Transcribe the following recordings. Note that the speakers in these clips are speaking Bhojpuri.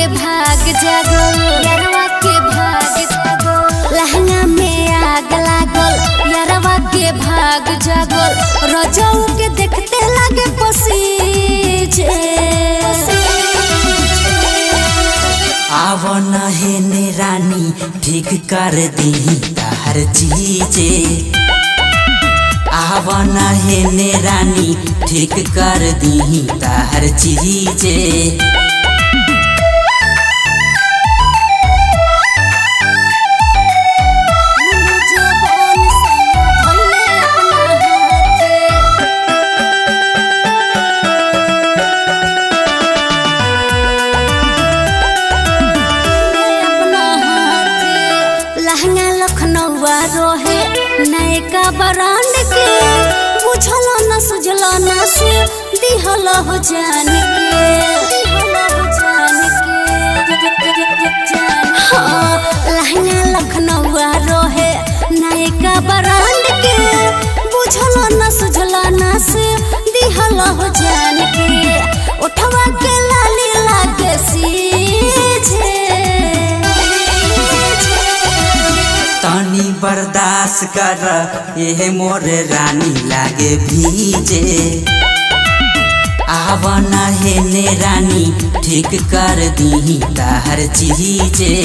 के भाग जागल, यारवा के भाग जागल। लहंगा में आग लागल, यारवा के भाग जागल। रजऊ के देखते लागे पसीजे। आवन हेने रानी ठीक कर दी हर चीजे। आवन हेने रानी ठीक कर दी हर चीजे। लहंगा लखनऊआ रोहे नयका ब्रांड के। बुझलो न सुझलो न से दिहल हो जान के। हाँ, लहंगा लखनऊआ रोहे नयका ब्रांड के। बुझलो न सुझलो न से दिहल हो जान के। उठवा के लाली लागे सीझे। तनी बर्दाश्त कर ये मोर रानी लागे भीजे। आवन हेने रानी ठीक कर दी हर चीजे।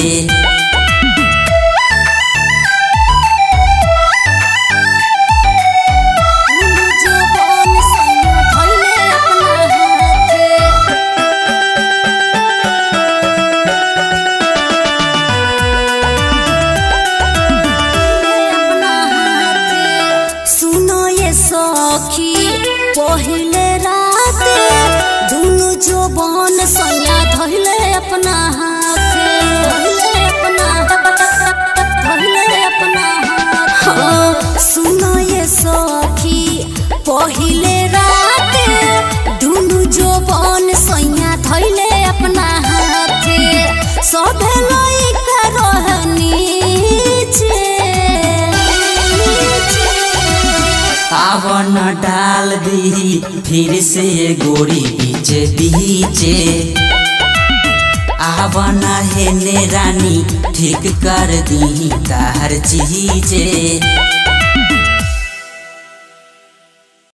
सखी पहले रात दुनु जोबन सैया धइले अपना हाथ। हाँ, सुनो ये सखी पहले रात दुनु जोबन सैया धइले अपना हाथ। सभे लइका रहनी आवन डाल दी फिर से गोरी बीचे बीचे। आवन हेने रानी ठीक कर दी हर चीजे।